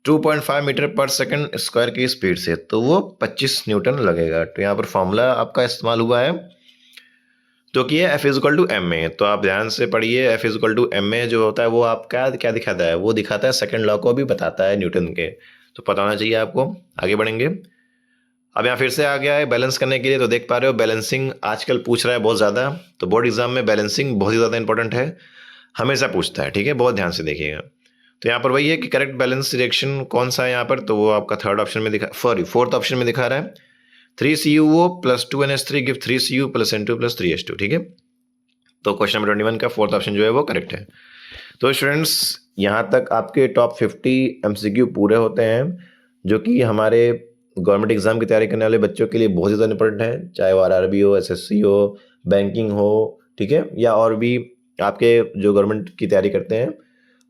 2.5 मीटर पर सेकंड स्क्वायर की स्पीड से, तो वो 25 न्यूटन लगेगा। तो यहाँ पर फॉर्मूला आपका इस्तेमाल हुआ है जो कि है F is equal to M A. तो आप ध्यान से पढ़िए, F is equal to M A जो होता है वो आपका क्या दिखाता है? वो दिखाता है सेकंड लॉ को भी बताता है न्यूटन के, तो पता होना चाहिए आपको। आगे बढ़ेंगे। अब यहाँ फिर से आ गया है बैलेंस करने के लिए। तो देख पा रहे हो बैलेंसिंग आजकल पूछ रहा है बहुत ज़्यादा, तो बोर्ड एग्जाम में बैलेंसिंग बहुत ही ज़्यादा इंपॉर्टेंट है, हमेशा पूछता है। ठीक है, बहुत ध्यान से देखिएगा। तो यहाँ पर वही है कि करेक्ट बैलेंस रिएक्शन कौन सा है यहाँ पर? तो वो आपका थर्ड ऑप्शन में दिखा, सॉरी फोर्थ ऑप्शन में दिखा रहा है 3CuO plus 2NH3 give 3Cu plus N2 plus 3H2। ठीक है, तो क्वेश्चन नंबर 21 का फोर्थ ऑप्शन जो है वो करेक्ट है। तो स्टूडेंट्स यहाँ तक आपके टॉप 50 MCQ पूरे होते हैं जो कि हमारे गवर्नमेंट एग्जाम की तैयारी करने वाले बच्चों के लिए बहुत ज़्यादा इंपॉर्टेंट है, चाहे वो RRB हो, SSC हो, बैंकिंग हो, ठीक है, या और भी आपके जो गवर्नमेंट की तैयारी करते हैं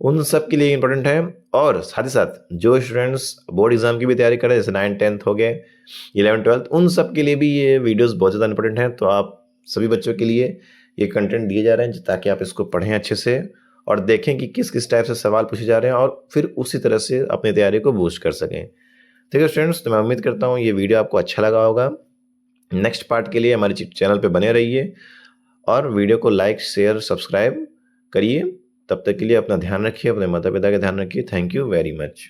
उन सब के लिए इंपॉर्टेंट है। और साथ ही साथ जो स्टूडेंट्स बोर्ड एग्जाम की भी तैयारी कर रहे हैं, जैसे 9th 10th हो गए, 11th 12th, उन सब के लिए भी ये वीडियोस बहुत ज़्यादा इंपॉर्टेंट हैं। तो आप सभी बच्चों के लिए ये कंटेंट दिए जा रहे हैं ताकि आप इसको पढ़ें अच्छे से और देखें कि किस किस टाइप से सवाल पूछे जा रहे हैं और फिर उसी तरह से अपनी तैयारी को बूस्ट कर सकें। ठीक है स्टूडेंट्स, तो मैं उम्मीद करता हूँ ये वीडियो आपको अच्छा लगा होगा। नेक्स्ट पार्ट के लिए हमारे चैनल पे बने रहिए और वीडियो को लाइक शेयर सब्सक्राइब करिए। तब तक के लिए अपना ध्यान रखिए, अपने माता पिता का ध्यान रखिए। Thank you very much.